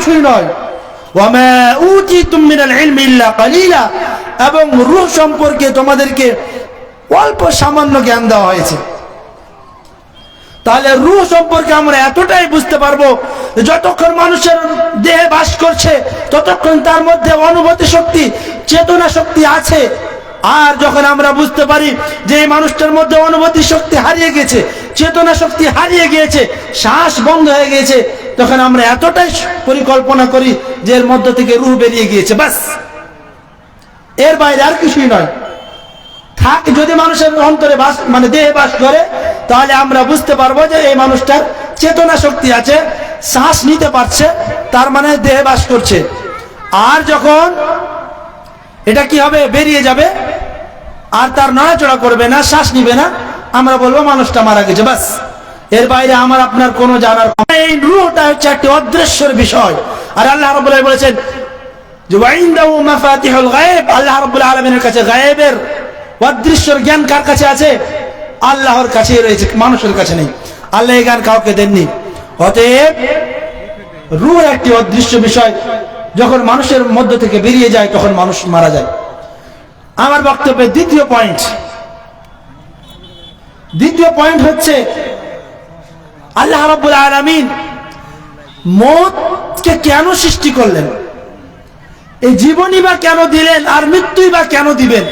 কিছুই নয়। ওয়ামা উতিতুম মিনাল ইলমি ইল্লা কালিলা, এবং রূহ সম্পর্কে তোমাদেরকে অল্প সামান্য জ্ঞান দেওয়া হয়েছে। তাহলে রূহ সম্পর্কে আমরা এতটাই বুঝতে পারবো, যতক্ষণ মানুষের দেহে বাস করছে ততক্ষণ তার মধ্যে অনুভূতি শক্তি, চেতনা শক্তি আছে। আর যখন আমরা বুঝতে পারি যে এই মানুষটার মধ্যে অনুভূতি শক্তি হারিয়ে গেছে, চেতনা শক্তি হারিয়ে গিয়েছে, শ্বাস বন্ধ হয়ে গিয়েছে, তখন আমরা এতটাই পরিকল্পনা করি যে এর মধ্য থেকে রূহ বেরিয়ে গিয়েছে, বাস, এর বাইরে আর কিছুই নয়। থাক যদি মানুষের অন্তরে বাস মানে দেহে বাস করে, তাহলে আমরা বুঝতে পারবো যে এই মানুষটার চেতনা শক্তি আছে, শ্বাস নিতে পারছে, তার মানে দেহে বাস করছে। আর যখন এটা কি হবে, বেরিয়ে যাবে আর তার নড়াচড়া করবে না, শ্বাস নিবে না, আমরা বলবো মানুষটা মারা গেছে, বাস। এর বাইরে আমার আপনার কোনো জানার, এই রূহটা হচ্ছে একটি অদৃশ্যের বিষয়। আর আল্লাহ রাব্বুল আলামিন বলেছেন যে ওয়াইনদাহু মাফাতিহুল গায়ব, আল্লাহ রাব্বুল আলামিনের কাছে গায়েবের অদৃশ্যের জ্ঞান কার কাছে আছে? আল্লাহর কাছেই রয়েছে, মানুষের কাছে নেই। আল্লাহ এই জ্ঞান কাউকে দেননি। অতএব রূহ একটি অদৃশ্য বিষয়, যখন মানুষের মধ্য থেকে বেরিয়ে যায় তখন মানুষ মারা যায়। আমার বক্তব্যের দ্বিতীয় পয়েন্ট হচ্ছে আল্লাহ রাব্বুল আলামিন মওতকে কেন সৃষ্টি করলেন, এই জীবনই বা কেন দিলেন, আর মৃত্যুই বা কেন দিবেন?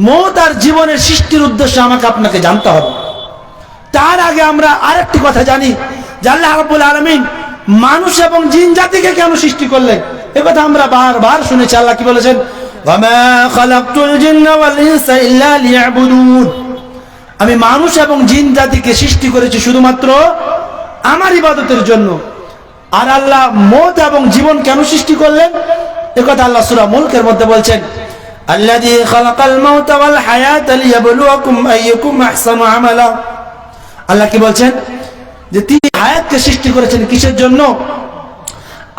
মওত আর জীবনের সৃষ্টির উদ্দেশ্য আমাকে আপনাকে জানতে হবে। তার আগে আমরা আরেকটি কথা জানি যে আল্লাহ রাব্বুল আলামিন মানুষ এবং জিন জাতিকে কেন সৃষ্টি করলেন, এ কথা আমরা বারবার শুনেছি। আল্লাহ কি বলেছেন? ওয়ামা খালাকতুল জিন্না ওয়াল ইনসা ইল্লা লিয়াবুদুন, আমি মানুষ এবং জিন জাতিকে সৃষ্টি করেছি শুধুমাত্র আমার ইবাদতের জন্য। আর আল্লাহ মওত এবং জীবন কেন সৃষ্টি করলেন, এ কথা আল্লাহ সূরা মুলকের মধ্যে বলছেন, আল্লাযী খালাকাল মাউতা ওয়াল হায়াতা লিয়াবলুয়াকুম আইয়ুকুম আহসানু আমালা। আল্লাহ কি বলছেন? যে তিনি হায়াতকে সৃষ্টি করেছেন কিসের জন্য?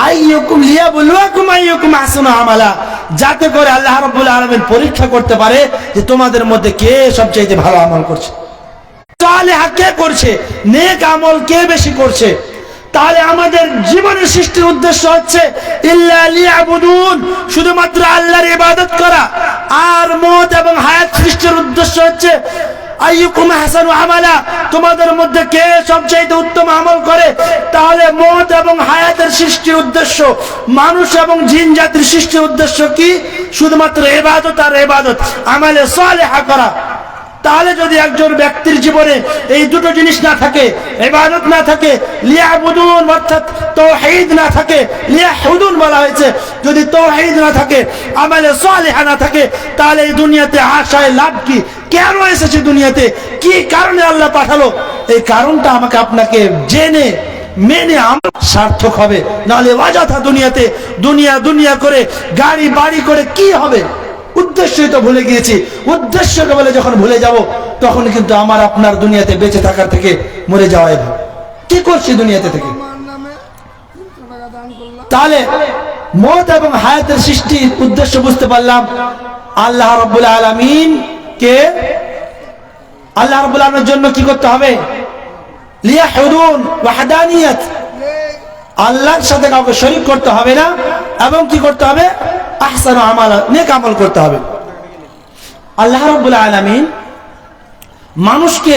আইয়ুকুম লিয়াবলুয়াকুম আইয়ুকুম আহসানু আমালা, যাতে করে আল্লাহ রাব্বুল আলামিন পরীক্ষা করতে পারে যে তোমাদের মধ্যে কে সবচেয়ে ভালো আমল করছে, সালেহ কে করছে, নেক আমল কে বেশি করছে। তাহলে আমাদের জীবনের সৃষ্টির উদ্দেশ্য হচ্ছে ইল্লা লিয়াবুদুন, শুধুমাত্র আল্লাহর ইবাদত করা। আর মওত এবং হায়াত সৃষ্টির উদ্দেশ্য হচ্ছে আইয়ুকুম আহসানু আমালা, তোমাদের মধ্যে কে সবচেয়ে উত্তম আমল করে। তাহলে মওত এবং হায়াতের সৃষ্টির উদ্দেশ্য, মানুষ এবং জিন জাতির সৃষ্টির উদ্দেশ্য কি? শুধুমাত্র ইবাদত আর ইবাদত, আমালে সালেহা করা। তাহলে যদি একজন ব্যক্তির জীবনে এই দুটো জিনিস না থাকে, ইবাদত না থাকে, লিয়াবুদুন অর্থাৎ তাওহীদ না থাকে, লিয়াহুদুন বলা হয়েছে, যদি তাওহীদ না থাকে, আমালে সালেহা না থাকে, তাহলে এই দুনিয়াতে আশায় লাভ কি? কেন এসেছে দুনিয়াতে? কি কারণে আল্লাহ পাঠালো? এই কারণটা আমাকে আপনাকে জেনে মেনে আমার সার্থক হবে। নাহলে অযথা দুনিয়াতে দুনিয়া করে গাড়ি বাড়ি করে কি হবে? উদ্দেশ্যই তো ভুলে গিয়েছি। উদ্দেশ্যকে বলে যখন ভুলে যাব, তখন কিন্তু আমার আপনার দুনিয়াতে বেঁচে থাকার থেকে মরে যাওয়াই ভালো। কি করছি দুনিয়াতে থেকে? তাহলে মওত এবং হায়াতের সৃষ্টির উদ্দেশ্য বুঝতে পারলাম। আল্লাহ রাব্বুল আলামিন কে, আল্লাহ রাব্বুল আলামিনের জন্য কি করতে হবে? লিয়াহুদুন ওয়াহদানিয়াত, আল্লাহর সাথে কাউকে শরীক করতে হবে না, এবং কি করতে হবে? আহসানু আমালা, নেক আমল করতে হবে। আল্লাহ রাব্বুল আলামিন মানুষকে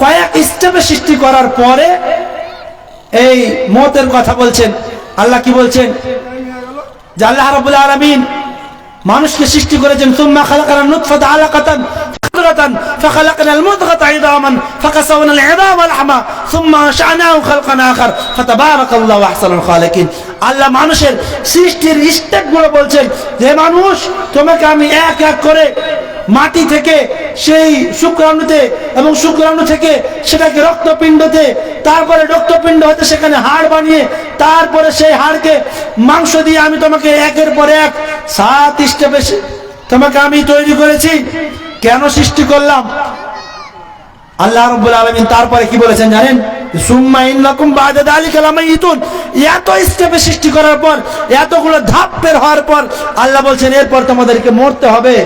কয়েক স্টেপে সৃষ্টি করার পরে এই মওতের কথা বলছেন। আল্লাহ কি বলছেন? যে আল্লাহ রাব্বুল আলামিন মানুষকে সৃষ্টি করেছেন, সুম্মা খালাকানা নুতফাতা আলাকাতান فخلقنا المضغة عظاما فكسونا العظام لحما ثم أنشأناه خلقا آخر فتبارك الله أحسن الخالقين। আল্লাহ মানুষের সৃষ্টির স্টেপগুলো বলছেন যে মানুষ, তোমাকে আমি এক এক করে মাটি থেকে সেই শুক্রাণুতে, এবং শুক্রাণু থেকে সেটাকে রক্তপিণ্ডতে, তারপরে রক্তপিণ্ড হতে সেখানে হাড় বানিয়ে, তারপরে সেই হাড়কে মাংস দিয়ে আমি তোমাকে একের পর এক 7 স্টেপে তোমাকে আমি তৈরি করেছি। কেন সৃষ্টি করলাম? আল্লাহ রাব্বুল আলামিন তারপরে কি বলেছেন জানেন? সুম্মা ইন্নাকুম বা'দা যালিকা লামাইতুন। এত স্টেপে সৃষ্টি করার পর, এতগুলো ধাপ বের হওয়ার পর আল্লাহ বলছেন এরপর তোমাদেরকে মরতে হবে,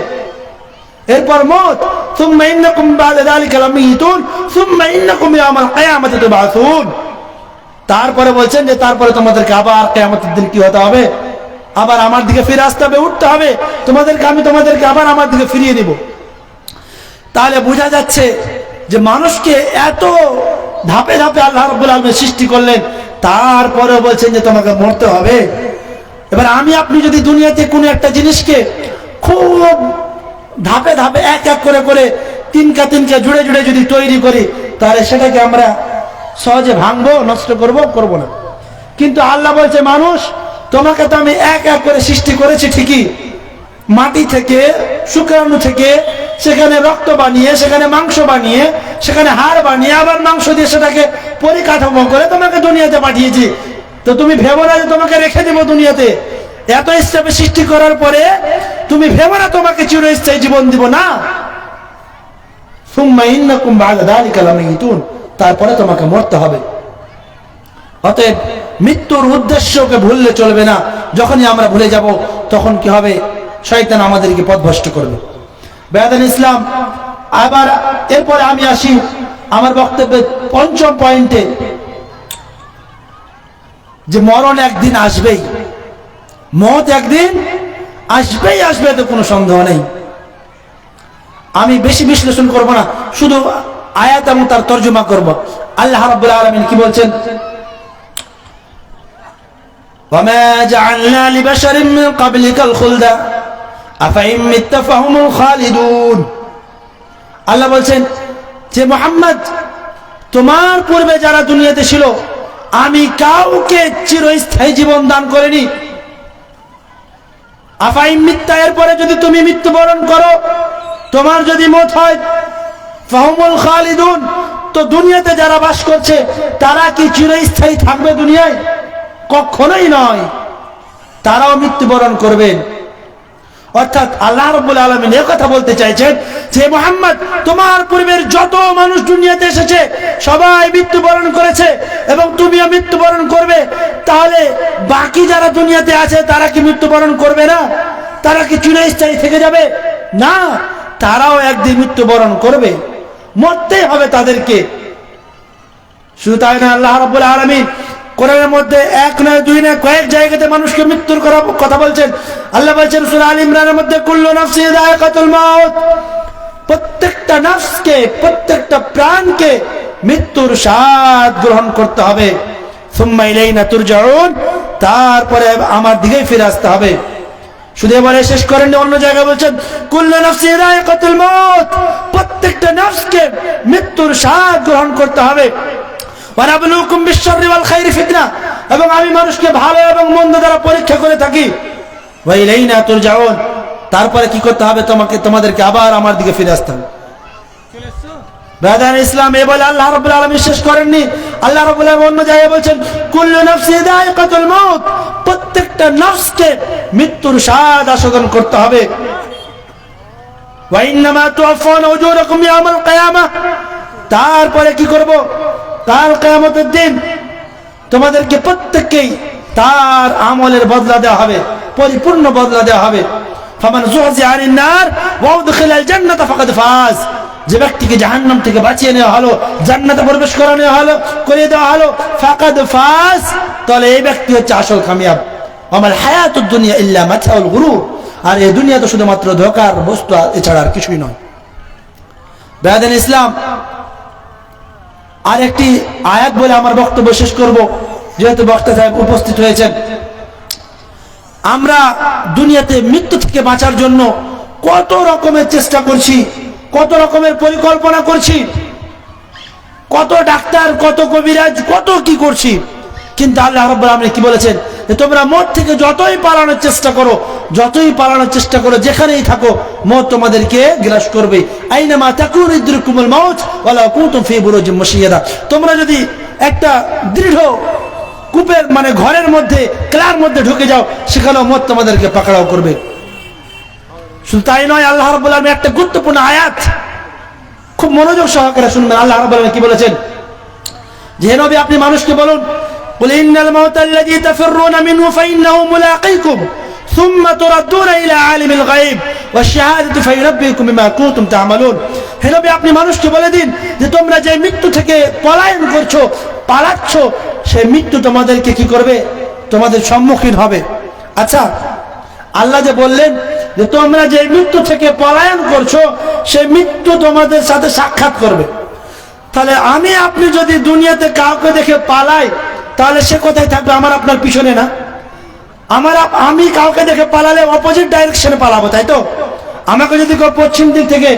এরপর মওত। সুম্মা ইন্নাকুম বা'দা যালিকা লামাইতুন সুম্মা ইন্নাকুম ইয়াওমাল কিয়ামাতি তুবআসুন। তারপরে বলছেন যে তারপরে তোমাদেরকে আবার কিয়ামতের দিন কি হতে হবে, আবার আমার দিকে ফিরে আসতে হবে, উঠতে হবে, আমি তোমাদেরকে আবার আমার দিকে ফিরিয়ে দেব। তাহলে বোঝা যাচ্ছে যে মানুষকে এত ধাপে ধাপে আল্লাহ রাব্বুল আলামিন সৃষ্টি করলেন, তারপরে বলছেন যে তোমাকে মরতে হবে। এবার আপনি যদি দুনিয়াতে কোনো একটা জিনিসকে খুব ধাপে ধাপে এক এক করে করে তিনকা জুড়ে জুড়ে যদি তৈরি করি, তাহলে সেটাকে আমরা সহজে ভাঙবো, নষ্ট করব না। কিন্তু আল্লাহ বলছে মানুষ তোমাকে তো আমি এক এক করে সৃষ্টি করেছি ঠিকই, মাটি থেকে, শুক্রাণু থেকে, সেখানে রক্ত বানিয়ে, সেখানে মাংস বানিয়ে, সেখানে হাড় বানিয়ে, আবার মাংস দিয়ে সেটাকে পরিকাঠামো করে তোমাকে দুনিয়াতে পাঠিয়েছি। তো তুমি ভেবো না যে তোমাকে রেখে দেবো দুনিয়াতে। এত স্টেপে সৃষ্টি করার পরে তুমি ভেবো না তোমাকে চিরস্থায়ী জীবন দিব না। সুম্মা ইন্নাকুম বা'দা যালিকা লামাইতুন, তারপরে তোমাকে মরতে হবে। অতএব মৃত্যুর উদ্দেশ্যকে ভুললে চলবে না। যখনই আমরা ভুলে যাব তখন কি হবে, শয়তান আমাদেরকে পথভ্রষ্ট করবে। বেয়াদান ইসলাম, আবার এরপরে আমি আসি আমার বক্তব্যের পঞ্চম পয়েন্টে, যে মরণ একদিন আসবেই, মওত একদিন আসবেই, আসবে তো কোনো সন্দেহ নেই। আমি বেশি বিশ্লেষণ করব না, শুধু আয়াত এবং তার তর্জমা করব। আল্লাহ রাব্বুল আলামিন কি বলছেন, وما جعلنا لبشر من قبلك الخلد أفإن مت فهم الخالدون। আল্লাহ বলছেন যে মুহাম্মদ, তোমার পূর্বে যারা দুনিয়াতে ছিল আমি কাউকে চিরস্থায়ী জীবন দান করিনি। আফাইন মিথ্যা, এরপরে যদি তুমি মৃত্যুবরণ করো, তোমার যদি মত হয়, ফাহুমুল খালিদুন, তো দুনিয়াতে যারা বাস করছে তারা কি চিরস্থায়ী থাকবে দুনিয়ায়? কখনোই নয়, তারাও মৃত্যুবরণ করবেন। অর্থাৎ আল্লাহ রাব্বুল আলামিন এই কথা বলতে চাইছেন যে মুহাম্মদ, তোমার পূর্বের যত মানুষ দুনিয়াতে এসেছে সবাই মৃত্যুবরণ করেছে এবং তুমিও মৃত্যুবরণ করবে। তাহলে বাকি যারা দুনিয়াতে আছে তারা কি মৃত্যুবরণ করবে না? তারা কি চিরস্থায়ী থেকে যাবে? না, তারাও একদিন মৃত্যুবরণ করবে, মরতেই হবে তাদেরকে। শুধু তাই না, আল্লাহ রাব্বুল আলামিন কোরআনের মধ্যে এক নয়, দুই নয়, কয়েক জায়গাতে মানুষকে মৃত্যুর কথা বলছেন। আল্লাহ বলছেন সূরা আল ইমরানের মধ্যে, কুল্লু নাফসিন যায়কাতুল মাউত, প্রত্যেকটা নফসকে, প্রত্যেকটা প্রাণকে মৃত্যুর স্বাদ গ্রহণ করতে হবে। সুম্মা ইলাইনা তুরজাউন, তারপরে আমার দিকেই ফিরে আসতে হবে। শুধু এবারে শেষ করেন, অন্য জায়গায় বলছেন কুল্লু নাফসিন যায়কাতুল মাউত, প্রত্যেকটা নফসকে মৃত্যুর স্বাদ গ্রহণ করতে হবে। ওয়ানাবলুকুম বিশ-শাররি ওয়াল খাইরি ফিতনা, এবং আমি মানুষকে ভালো এবং মন্দ দ্বারা পরীক্ষা করে থাকি। ওয়া ইলাইনা তুরজাউন, তারপরে কি করতে হবে, তোমাদেরকে আবার আমার দিকে ফিরে আসতে হবে। ব্রাদার ইসলাম, এ বলে আল্লাহ রাব্বুল আলামিন শেষ করেননি। আল্লাহ রাব্বুল আলামিন অন্য জায়গায় বলছেন কুল্লু নাফসিন যায়কাতুল মাউত, প্রত্যেকটা নফসকে মৃত্যুর স্বাদ আস্বাদন করতে হবে। ওয়া ইন্নামা তুওয়াফাউনা উজুরাকুম ইয়াওমাল কিয়ামাহ, তারপরে কি করব, কাল কিয়ামতের দিন তোমাদেরকে প্রত্যেককেই তার আমলের বদলা দেওয়া হবে, পরিপূর্ণ বদলা দেওয়া হবে। ফামান যুহজিহা আনিন নার ওয়া উদখিলাল জান্নাতা ফাকাদ ফাজ, যে ব্যক্তিকে জাহান্নাম থেকে বাঁচিয়ে নেওয়া হলো, জান্নাতে প্রবেশ করিয়ে দেওয়া হলো, ফাকাদ ফাজ, তাহলে এই ব্যক্তি হচ্ছে আসল কামিয়াব। আমাল হায়াতুদ দুনিয়া ইল্লা মাতাউল গুরুর, আর এই দুনিয়া তো শুধুমাত্র ধোঁকার বস্তু, এছাড়া আর কিছুই নয়। ব্রাদার ইসলাম, আর একটি আয়াত বলে আমার বক্তব্য শেষ করব, যেহেতু বক্তা সাহেব উপস্থিত হয়েছেন। আমরা দুনিয়াতে মৃত্যু থেকে বাঁচার জন্য কত রকমের চেষ্টা করছি, কত রকমের পরিকল্পনা করছি, কত ডাক্তার, কত কবিরাজ, কত কি করছি, কিন্তু আল্লাহ রাব্বুল আলামিন কি বলেছেন, যে তোমরা মওত থেকে যতই পালানোর চেষ্টা করো, যেখানেই থাকো মওত তোমাদেরকে গ্রাস করবে। আইনামা তাকুনু ইদরিকুমুল মাউত ওয়ালাউ কুনতুম ফি বুরুজিম মুশাইয়াদা, তোমরা যদি একটা দৃঢ় কূপের মানে ঘরের মধ্যে, ক্লার মধ্যে ঢুকে যাও, সেখানেও মওত তোমাদেরকে পাকড়াও করবে। শুধু তাই নয়, আল্লাহ রাব্বুল আলামিন একটা গুরুত্বপূর্ণ আয়াত খুব মনোযোগ সহকারে শুনবেন। আল্লাহ রাব্বুল আলামিন কি বলেছেন, যে নবী আপনি মানুষকে বলুন, قل إن الموت الذي تفرون منه فإنه ملاقيكم ثم تردون إلى عالم الغيب والشهادة فينبئكم بما كنتم تعملون। হে নবী আপনি মানুষকে বলে দিন যে তোমরা যে মৃত্যু থেকে পলায়ন করছো, পালাচ্ছ, সেই মৃত্যু তোমাদেরকে কি করবে, তোমাদের সম্মুখীন হবে। আচ্ছা, আল্লাহ যে বললেন যে তোমরা যে মৃত্যু থেকে পলায়ন করছো সেই মৃত্যু তোমাদের সাথে সাক্ষাৎ করবে, তাহলে আমি আপনি যদি দুনিয়াতে কাউকে দেখে পালাই তাহলে সে কোথায় থাকবে? আমার আপনার পিছনে না? আমি কাউকে দেখে পালালে অপোজিট ডাইরেকশনে পালাবো, তাই তো? আমাকে যদি কেউ পশ্চিম দিক থেকে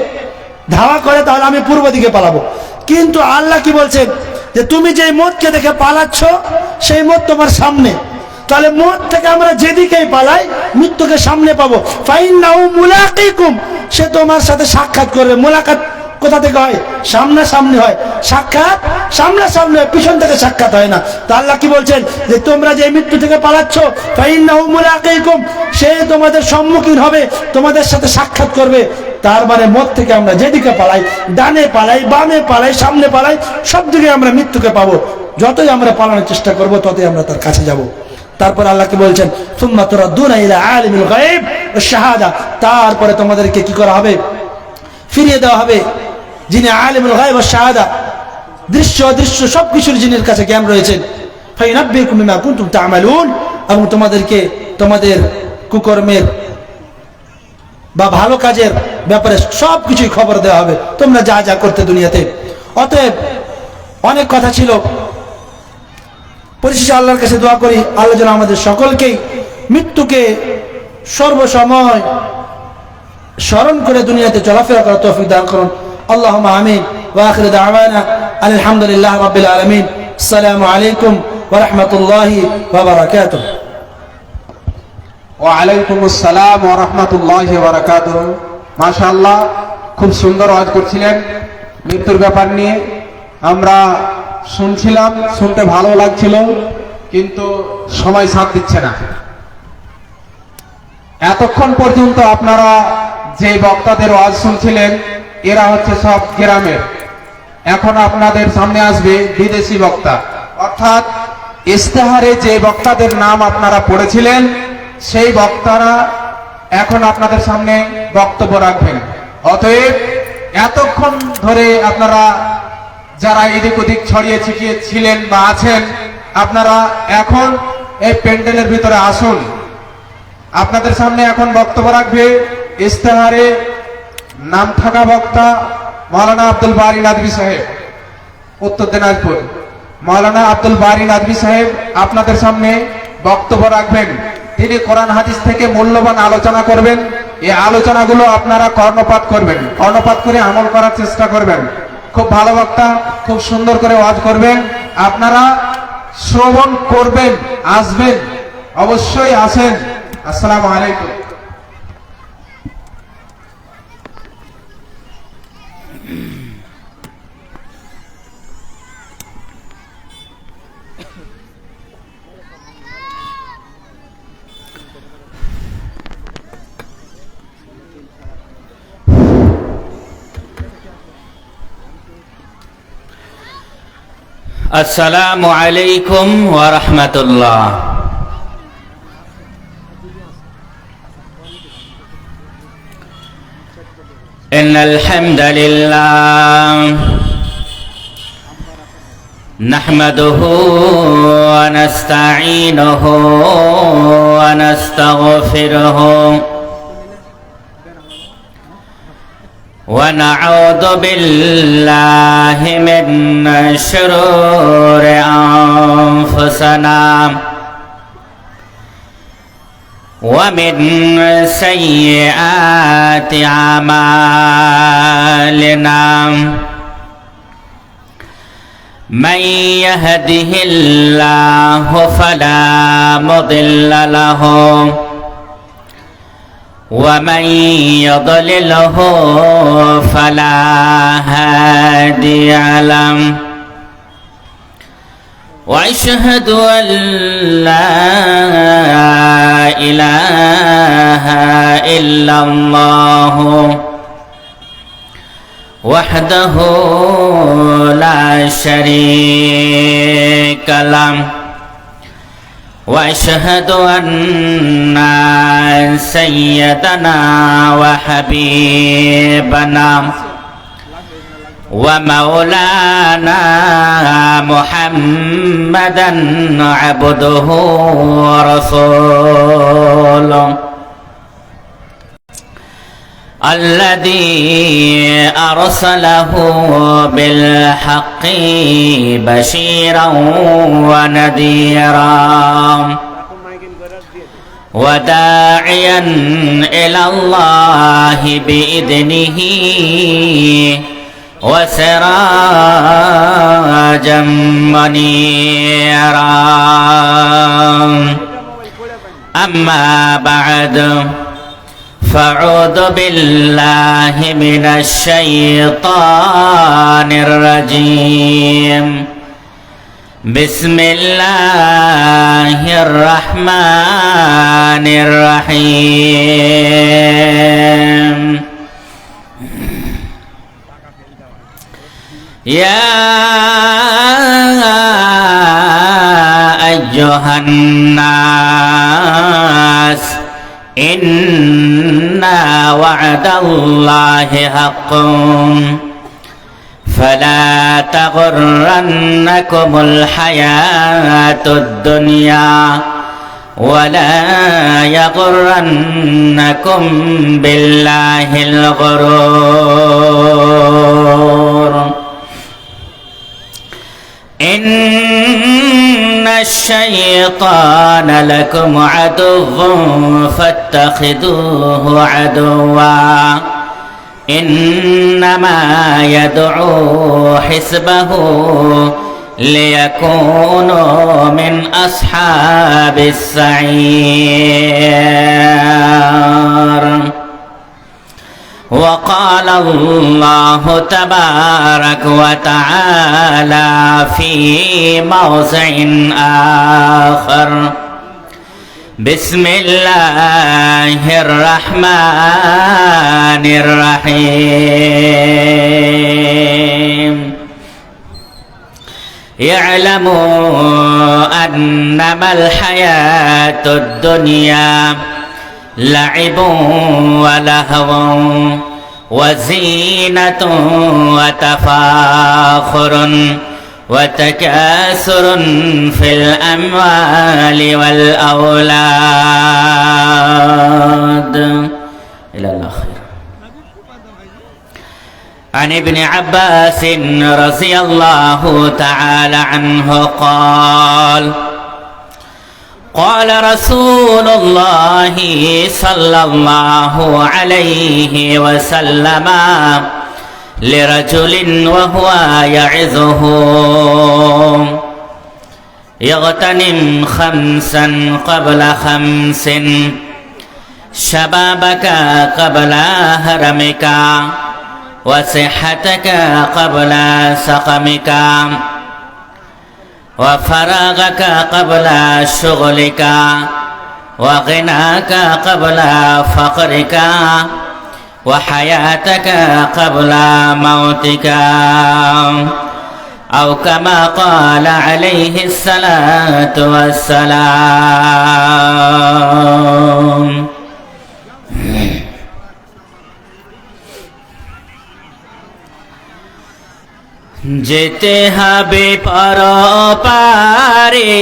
ধাওয়া করে তাহলে আমি পূর্ব দিকে পালাবো। কিন্তু আল্লাহ কি বলছেন যে তুমি যে মৌতকে দেখে পালাচ্ছ সেই মৌত তোমার সামনে, তাহলে মৌত থেকে আমরা যেদিকেই পালাই মৃত্যুকে সামনে পাবো। ফাইন্নাহু মুলাকিকুম, সে তোমার সাথে সাক্ষাৎ করবে। মোলাকাত কোথা থেকে হয়? সামনাসামনি হয়। সাক্ষাৎ সামনাসামনি হয়, পিছন থেকে সাক্ষাৎ হয় না। তো আল্লাহ কি বলছেন যে তোমরা যে মৃত্যু থেকে পালাচ্ছ ফাইন্নাহু মুলাকিকুম, সে তোমাদের সম্মুখীন হবে, তোমাদের সাথে সাক্ষাৎ করবে। তার মানে মত থেকে আমরা যেদিকে পালাই, ডানে পালাই, বামে পালাই, সামনে পালাই, সব দিকে আমরা মৃত্যুকে পাবো। যতই আমরা পালানোর চেষ্টা করব ততই আমরা তার কাছে যাব। তারপর আল্লাহ কি বলছেন, সুম্মা তুরাদ্দুনা ইলা আলিমিল গায়ব ওয়াশ শাহাদা, তারপরে তোমাদেরকে কি করা হবে? ফিরিয়ে দেওয়া হবে যিনি আলিমুল গায়ব ওয়াশ শাহাদা, দৃশ্য অদৃশ্য সবকিছুর যিনির কাছে জ্ঞান রয়েছেন। ফায়ুনাব্বিউকুম বিমা কুনতুম তা'মালুন, এবং তোমাদেরকে তোমাদের কুকর্মের বা ভালো কাজের ব্যাপারে সবকিছুই খবর দেওয়া হবে, তোমরা যা যা করতে দুনিয়াতে। অতএব অনেক কথা ছিল, পরিশেষে আল্লাহর কাছে দোয়া করি আল্লাহ যেন আমাদের সকলকেই মৃত্যুকে সর্বসময় স্মরণ করে দুনিয়াতে চলাফেরা করার তৌফিক দান করুন। আল্লাহুম্মা আমিন। ওয়া আখিরু দাওয়ানা আলহামদুলিল্লাহি রাব্বিল আলামিন। আসসালামু আলাইকুম ওয়া রাহমাতুল্লাহি ওয়া বারাকাতুহু। ওয়া আলাইকুম আসসালাম ওয়া রাহমাতুল্লাহি ওয়া বারাকাতুহু। মাশাআল্লাহ, খুব সুন্দর ওয়াজ করছিলেন মৃত্যুর ব্যাপার নিয়ে। আমরা শুনছিলাম, শুনতে ভালো লাগছিল, কিন্তু সময় সাথ দিচ্ছে না। এতক্ষণ পর্যন্ত আপনারা যে বক্তাদের ওয়াজ শুনছিলেন এরা হচ্ছে সব গ্রামের। এখন আপনাদের সামনে আসবে বিদেশি বক্তা, অর্থাৎ ইস্তেহারে যে বক্তাদের নাম আপনারা পড়েছিলেন সেই বক্তারা এখন আপনাদের সামনে বক্তব্য রাখবেন। অতএব এতক্ষণ ধরে আপনারা যারা এদিক ওদিক ছড়িয়ে ছিটিয়ে ছিলেন বা আছেন, আপনারা এখন এই প্যান্ডেলের ভিতরে আসুন। আপনাদের সামনে এখন বক্তব্য রাখবে ইস্তেহারে নাম থাকা বক্তা মাওলানা আব্দুল বারী নাদভী সাহেব, উত্তর দিনাজপুর। মাওলানা আব্দুল বারী নাদভী সাহেব আপনাদের সামনে বক্তব্য রাখবেন। তিনি কোরআন হাদিস থেকে মূল্যবান আলোচনা করবেন। এই আলোচনাগুলো আপনারা কর্ণপাত করবেন, কর্ণপাত করে আমল করার চেষ্টা করবেন। খুব ভালো বক্তা, খুব সুন্দর করে ওয়াজ করবেন। আপনারা শ্রবণ করবেন, আসবেন, অবশ্যই আসেন। আসসালামু আলাইকুম। আসসালামু আলাইকুম ওয়া রাহমাতুল্লাহ। ইন্নাল হামদালিল্লাহ নাহমাদুহু ওয়া নাস্তাঈনুহু ওয়া নাস্তাগফিরুহু ونعوذ بالله من شرور أنفسنا ومن سيئات أعمالنا، من يهده الله فلا مضل له ومن يضلله فلا هادي له، وأشهد أن لا إله إلا الله وحده لا شريك له، وأشهد أن سيدنا وحبيبنا ومولانا محمدا عبده ورسوله الذي أرسله بالحق بشيرا ونذيرا وداعيا إلى الله بإذنه وسراجا منيرا أما بعد فأعوذ بالله من الشيطان الرجيم بسم الله الرحمن الرحيم يا أيها الناس إن وعد الله حق فلا تغرنكم الحياة الدنيا ولا يغرنكم بالله الغرور إن الشيطان لكم عدو فاتخذوه عدوا إنما يدعو حزبه ليكونوا من أصحاب السعير وقال الله تبارك وتعالى في موضع آخر بسم الله الرحمن الرحيم يعلموا أنما الحياة الدنيا لعب ولهو وزينة وتفاخر وتكاثر في الأموال والأولاد إلى الآخر. عن ابن عباس رضي الله تعالى عنه قال قال رسول الله صلى الله عليه وسلم لرجل وهو يعظه يغتنم خمسا قبل خمس شبابك قبل هرمك وصحتك قبل سقمك وفراغك قبل شغلك وغناك قبل فقرك وحياتك قبل موتك أو كما قال عليه الصلاة والسلام. যেতে হবে পরপারে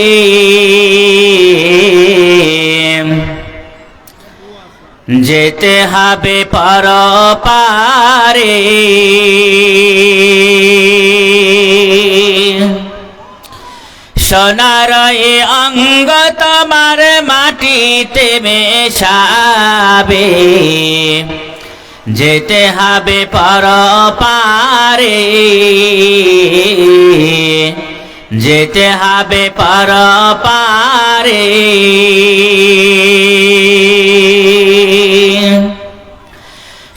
যেতে হবে পরপারে সোনার এ অঙ্গ তোমার মাটিতে মেশাবে যেতে হবে পরপারে যেতে হবে পরপারে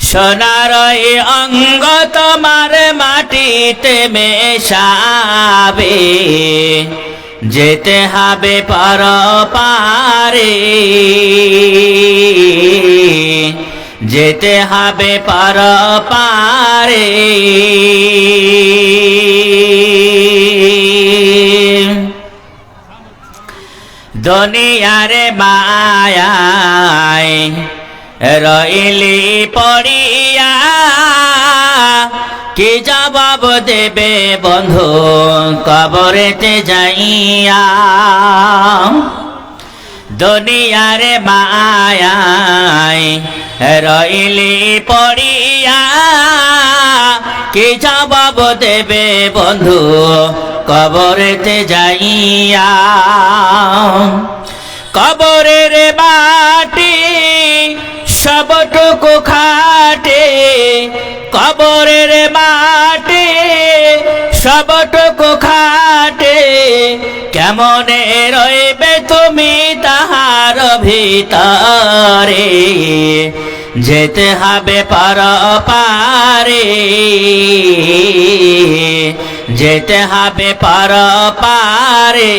সোনার এ অঙ্গ তোমার মাটিতে মেশাবে যেতে হবে পরপারে যেতে হবে পরপারে দুনিয়ার মায়ায় রইলি পড়িয়া কি জবাব দেবে বন্ধু কবরেতে যাইয়া? দুনিয়ার মায়ায় রইলি পড়িয়া, কি জবাব দেবে বন্ধু কবরেতে যাইয়া? কবরের মাটি সবটুকু খাটে, কবরের মাটি সবটুকু খাটে, কেমনে রইবে তুমি তাহার ভিতরে? যেতে হবে পারে, যেতে হবে পারে।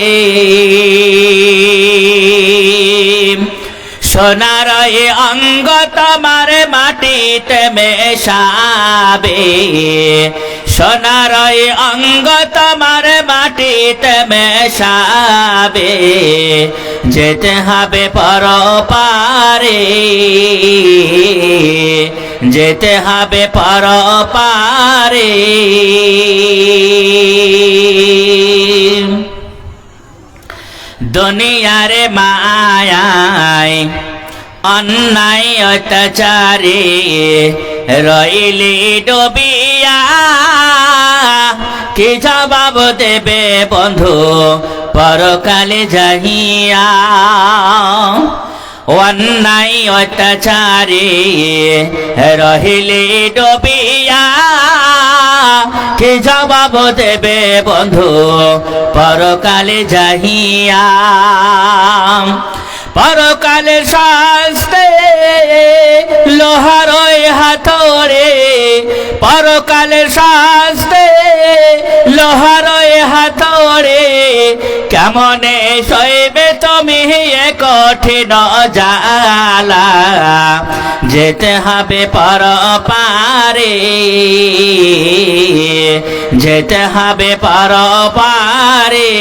সোনার এই অঙ্গ তোমার মাটিতে মেশাবে, সোনার এই অঙ্গ তোমার মাটিতে মেশাবে, যেতে হবে পারে, যেতে হবে পারে। দুনিয়ার মায়ায় অন্যায় অত্যাচারে রইলি ডুবিয়া, কি জবাব দেবে বন্ধু পরকালে যাইয়া? অন্যায় অত্যাচারে রহিলি ডুবিয়া, কি জবাব দেবে বন্ধু পরকালে যাইয়া? পরকালে শাস্তে লোহার হাতরে, পরকালে শাস্তে লোহার হাতরে, কেমনে সইবে তুমি এ কঠিন জ্বালা? যেতে হবে পারে, যেতে হবে পারে।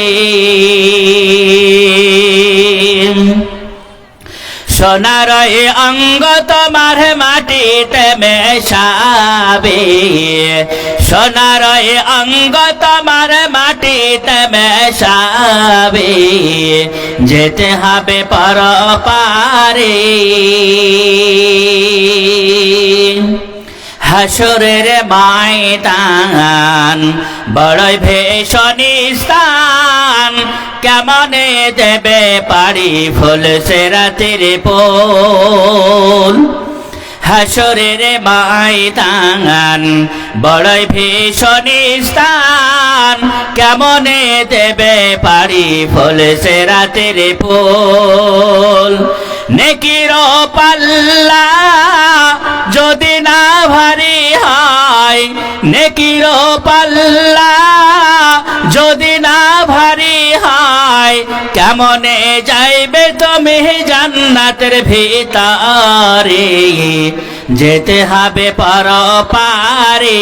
সোনার এই অঙ্গ তোমার মাটিতে মেশাবে, সোনার এই অঙ্গ তোমার মাটিতে মেশাবে, যেতে হবে পারে। হাসরের ময়দান বড়ই ভীষণী স্থান, কেমনে দেবে পারি ফুল সিরাতের পোল? হাসরের ময়দান বড়ই ভীষণী স্থান, কেমনে দেবে পারি ফুল সিরাতের পোল? নেকির পাল্লা যদি না ভারী হয়, নেকির পাল্লা যদি না ভারী হয়, কেমনে যাইবে তুমি জান্নাতের ভিতরে? যেতে হবে পারে,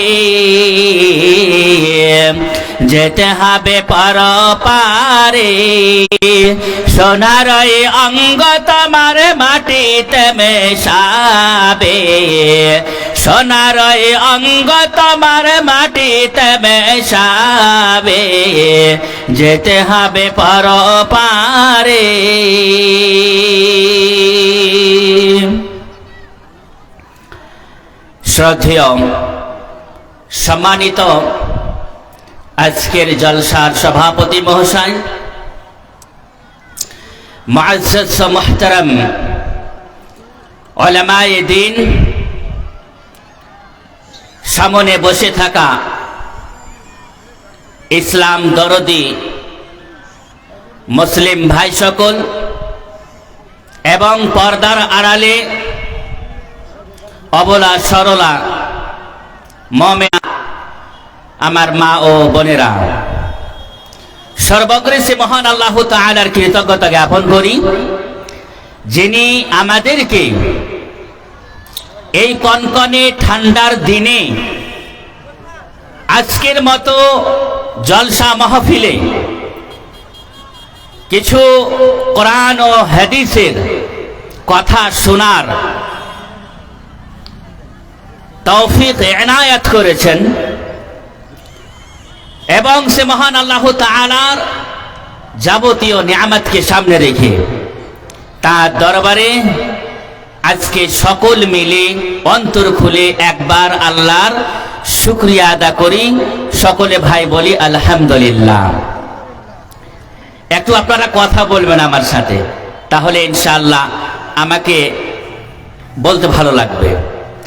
যেতে হবে পারে। সোনার এই অঙ্গ তোমার মাটিতে মেশাবে, সোনার এই অঙ্গ তোমার মাটিতে মেশাবে, যেতে হবে পারে। শ্রদ্ধেয় সম্মানিত আজকের জলসার সভাপতি মহাশয়, মুআজ্জাজ ও মুহতারাম উলামায়ে দ্বীন, সামনে বসে থাকা ইসলাম দরদি মুসলিম ভাই সকল, এবং পর্দার আড়ালে অবলা সরলা মুমিনা আমার মা ও বোনেরা, সর্বগ্রে সে মহান আল্লাহ তাআলার কৃতজ্ঞতা জ্ঞাপন করি, যিনি আমাদেরকে এই কনকনে ঠান্ডার দিনে আজকের মতো জলসা মাহফিলে কিছু কোরআন ও হাদিসের কথা শোনার তৌফিক এনায়েত করেছেন। এবং সে মহান আল্লাহ তাআলার যাবতীয় নিয়ামতকে সামনে রেখে তার দরবারে আজকে সকল মিলে অন্তর খুলে একবার আল্লাহর শুকরিয়া আদা করি। সকলে ভাই বলি আলহামদুলিল্লাহ। একটু আপনারা কথা বলবেন আমার সাথে, তাহলে ইনশাআল্লাহ আমাকে বলতে ভালো লাগবে।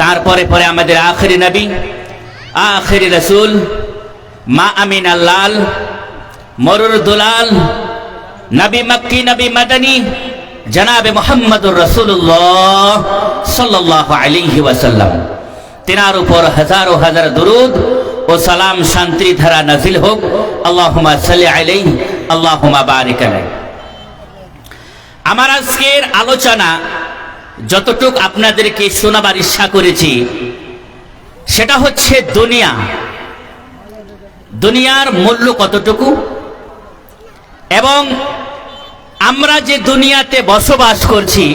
তারপরে পরে আমাদের আখেরি নবী, আখেরি রাসূল, মা আমিন আল্লাল, মরুর দুলাল, নবী মক্কি, নবী মাদানী, জনাবে মুহাম্মদুর রাসূলুল্লাহ সাল্লাল্লাহু আলাইহি ওয়াসাল্লাম, তিনার উপর হাজারো হাজার দুরুদ ও সালাম শান্তি ধারা নাজিল হোক। আল্লাহুম্মা সাল্লি আলাইহি, আল্লাহুম্মা বারিক আলাইহি। আমার আজকের আলোচনা যতটুক আপনাদেরকে শোনাবার ইচ্ছা করেছি সেটা হচ্ছে দুনিয়া, দুনিয়ার মূল্য কতটুকু এবং আমরা যে দুনিয়াতে বসবাস করছি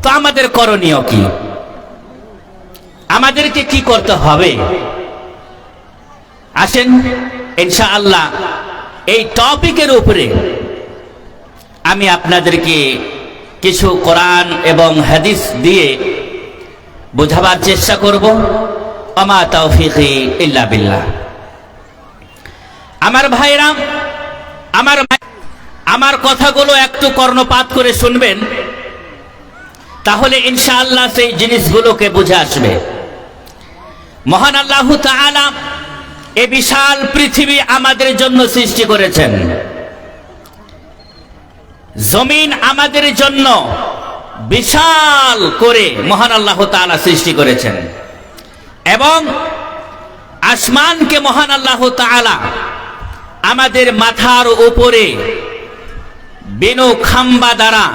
তো আমাদের করণীয় কি, আমাদেরকে কি করতে হবে। আসেন ইনশাআল্লাহ এই টপিকের উপরে আমি আপনাদেরকে কিছু কোরআন এবং হাদিস দিয়ে বোঝাবার চেষ্টা করব। ওমা তাওফীকি ইল্লা বিল্লাহ। আমার ভাইরা, আমার কথাগুলো একটু কর্ণপাত করে শুনবেন, তাহলে ইনশাআল্লাহ সেই জিনিসগুলোকে বুঝে আসবে। মহান আল্লাহ তাআলা এই বিশাল পৃথিবী আমাদের জন্য সৃষ্টি করেছেন, জমিন আমাদের জন্য বিশাল করে মহান আল্লাহ তাআলা সৃষ্টি করেছেন এবং আসমানকে মহান আল্লাহ তাআলা আমাদের মাথার উপরে বিনু খাম্বা দ্বারা,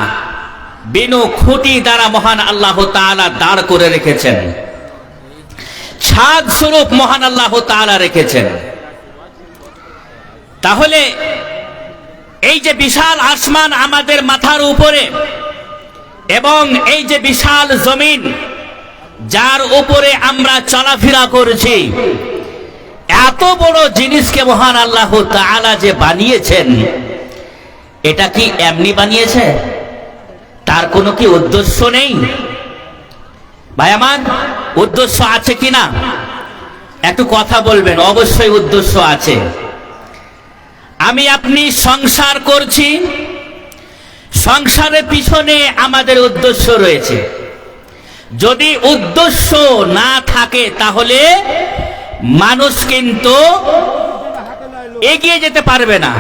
বিনু খুঁটি দ্বারা মহান আল্লাহ তাআলা দাঁড় করে রেখেছেন, ছাদ স্বরূপ মহান আল্লাহ তাআলা রেখেছেন। তাহলে এই যে বিশাল আসমান আমাদের মাথার উপরে এবং এই যে বিশাল জমিন যার উপরে আমরা চলাফেরা করছি, এত বড় জিনিসকে মহান আল্লাহ তাআলা যে বানিয়েছেন, এটা কি এমনি বানিয়েছে? তার কোনো কি উদ্দেশ্য নেই? ভাই আমার, উদ্দেশ্য আছে কিনা একটু কথা বলবেন। অবশ্যই উদ্দেশ্য আছে। আমি আপনি সংসার করছি, সংসারের পিছনে আমাদের উদ্দেশ্য রয়েছে। যদি উদ্দেশ্য না থাকে তাহলে মানুষ কিন্তু এগিয়ে যেতে পারবে না,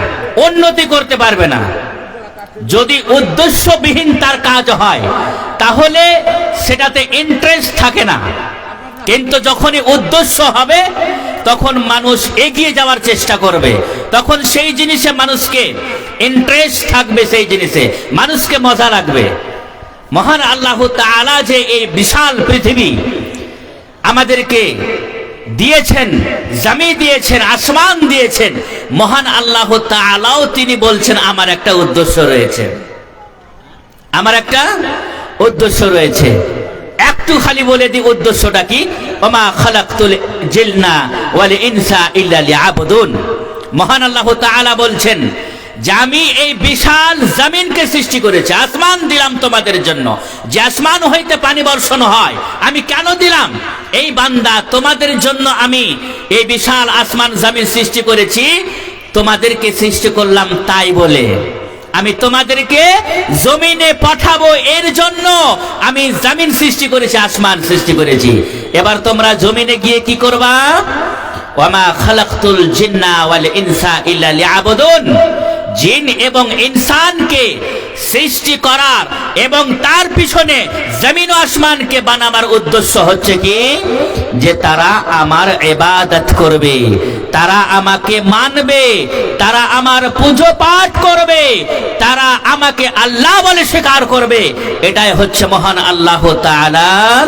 উন্নতি করতে পারবে না। যদি উদ্দেশ্যবিহীন তার কাজ হয় তাহলে সেটাতে ইন্টারেস্ট থাকে না, কিন্তু যখনই উদ্দেশ্য হবে তখন মানুষ এগিয়ে যাওয়ার চেষ্টা করবে, তখন সেই জিনিসে মানুষকে ইন্টারেস্ট থাকবে, সেই জিনিসে মানুষকে মজা লাগবে। মহান আল্লাহ তাআলা যে এই বিশাল পৃথিবী আমাদেরকে দিয়েছেন, জমি দিয়েছেন, আসমান দিয়েছেন, মহান আল্লাহ তাআলাও তিনি বলছেন আমার একটা উদ্দেশ্য রয়েছে, আমার একটা উদ্দেশ্য রয়েছে। একটু খালি বলে দিই উদ্দেশ্যটা কি। ওমা খালাকতুল জিন্না ওয়াল ইনসা ইল্লা লিয়াবুদুন। মহান আল্লাহ তাআলা বলছেন যে আমি এই বিশাল জমিনকে সৃষ্টি করেছি, আসমান দিলাম তোমাদের জন্য, যে আসমান হইতে পানি বর্ষণ হয়। আমি কেন দিলাম? এই বান্দা তোমাদের জন্য আমি এই বিশাল আসমান জমিন সৃষ্টি করেছি, তোমাদেরকে সৃষ্টি করলাম তাই বলে আমি তোমাদেরকে জমিনে পাঠাবো, এর জন্য আমি জমিন সৃষ্টি করেছি, আসমান সৃষ্টি করেছি। এবার তোমরা জমিনে গিয়ে কি করবা? ওয়ামা খালাকতুল জিন্না ওয়াল ইনসা ইল্লা লিয়াবুদুন। জিন এবং ইনসানকে সৃষ্টি করার এবং তার পিছনে জমিন ও আসমানকে বানাবার উদ্দেশ্য হচ্ছে কি, যে তারা আমার ইবাদত করবে, তারা আমাকে মানবে, তারা আমার পূজা পাঠ করবে, তারা আমাকে আল্লাহ বলে স্বীকার করবে। এটাই হচ্ছে মহান আল্লাহ তাআলার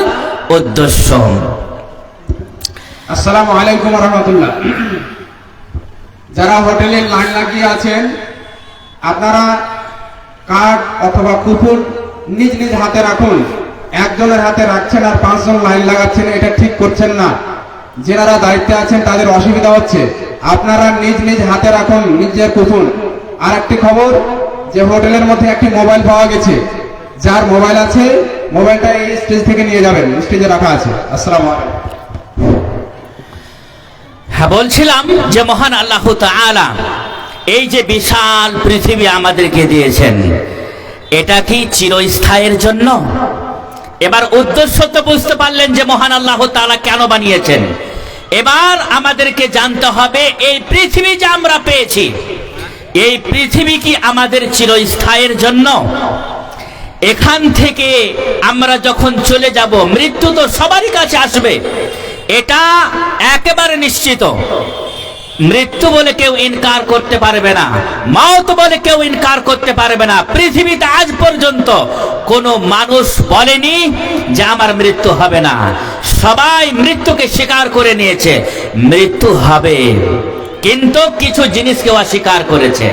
উদ্দেশ্য। আসসালামু আলাইকুম ওয়া রাহমাতুল্লাহ। যারা হোটেলে লাইন লাগিয়ে আছেন, আপনারা কার্ড অথবা কুপন নিজ নিজ হাতে রাখুন। একজনের হাতে রাখছেন আর 5 জন লাইন লাগাচ্ছেন, এটা ঠিক করছেন না। যারা দায়িত্বে আছেন তাদের অসুবিধা হচ্ছে। আপনারা নিজ নিজ হাতে রাখুন নিজের কুপন। আর একটি খবর, যে হোটেলের মধ্যে একটি মোবাইল পাওয়া গেছে, যার মোবাইল আছে মোবাইলটা এই স্টেজ থেকে নিয়ে যাবেন, স্টেজে রাখা আছে। আসসালামু আলাইকুম। হ্যাঁ, বলছিলাম যে মহান আল্লাহ তাআলা এই যে বিশাল পৃথিবী আমাদেরকে দিয়েছেন, এটা কি চিরস্থায়ীর জন্য? এবার উদ্দেশ্য তো বুঝতে পারলেন যে মহান আল্লাহ তাআলা কেন বানিয়েছেন। এবার আমাদেরকে জানতে হবে এই পৃথিবী যে আমরা পেয়েছি, এই পৃথিবী কি আমাদের চিরস্থায়ীর জন্য? এখান থেকে আমরা যখন চলে যাব, মৃত্যু তো সবারই কাছে আসবে, এটা একেবারে নিশ্চিত। মৃত্যু বলে কেউ ইনকার করতে পারবে না, মওত বলে কেউ ইনকার করতে পারবে না। পৃথিবীতে আজ পর্যন্ত কোনো মানুষ বলেনি যে আমার মৃত্যু হবে না। সবাই মৃত্যুকে স্বীকার করে নিয়েছে, মৃত্যু হবে। কিন্তু কিছু জিনিসকে অস্বীকার করেছে,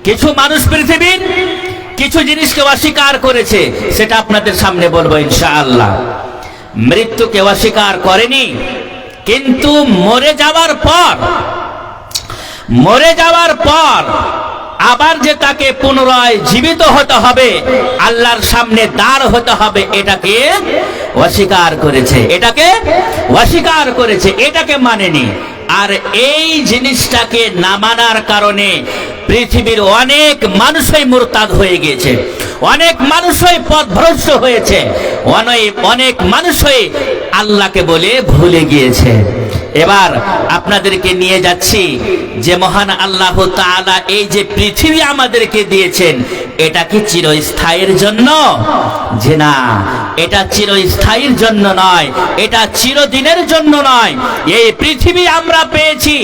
কিছু মানুষ পৃথিবীর কিছু জিনিসকে অস্বীকার করেছে, সেটা আপনাদের সামনে বলবো ইনশাআল্লাহ। মৃত্যুকে অস্বীকার করেনি, কিন্তু মরে যাওয়ার পর আবার যে তাকে পুনরায় জীবিত হতে হবে, আল্লাহর সামনে দাঁড় হতে হবে, এটাকে অস্বীকার করেছে, এটাকে মানেনি। আর এই জিনিসটাকে না মানার কারণে পৃথিবীর অনেক মানুষই মুরতাদ হয়ে গিয়েছে, অনেক মানুষই পথভ্রষ্ট হয়েছে, অনেক মানুষই আল্লাহকে বলে ভুলে গিয়েছে। এবার আপনাদেরকে নিয়ে যাচ্ছি যে মহান আল্লাহ তাআলা এই যে পৃথিবী আমাদেরকে দিয়েছেন, এটা কি চিরস্থায়ীর জন্য? যে না, এটা চিরস্থায়ীর জন্য নয়, এটা চিরদিনের জন্য নয়। এই পৃথিবী আমরা পেয়েছি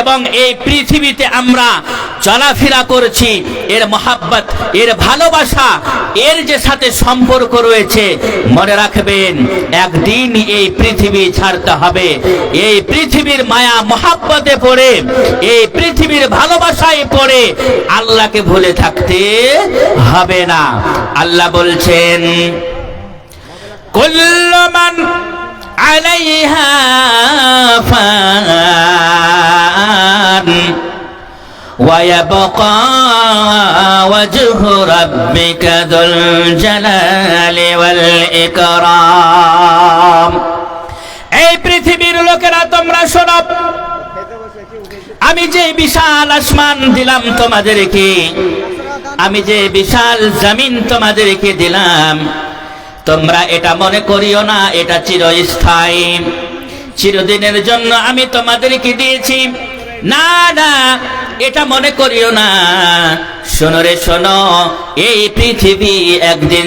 এবং এই পৃথিবীতে আমরা চলাফেরা করছি, এর মহাব্বত, এর ভালোবাসা, এর যে সাথে সম্পর্ক রয়েছে। মনে রাখবেন, একদিন এই পৃথিবী ছাড়তে হবে। এই পৃথিবীর মায়া মহাব্বতে পড়ে, এই পৃথিবীর ভালোবাসায় পড়ে আল্লাহকে ভুলে থাকতে হবে না। আল্লাহ বলছেন, কুল্লু মান আলাইহা ফান ওয়া ইয়াবকা ওয়াজহু রাব্বিকা যুল জালালি ওয়াল ইকরাম। এই পৃথিবীর লোকেরা, তোমরা শোনো, আমি যে বিশাল আসমান দিলাম তোমাদেরকে, আমি যে বিশাল জমিন তোমাদেরকে দিলাম, তোমরা এটা মনে করিও না এটা চিরস্থায়ী, চিরদিনের জন্য আমি তোমাদেরকে দিয়েছি। না না, এটা মনে করিও না। শোনো রে শোনো, এই পৃথিবী একদিন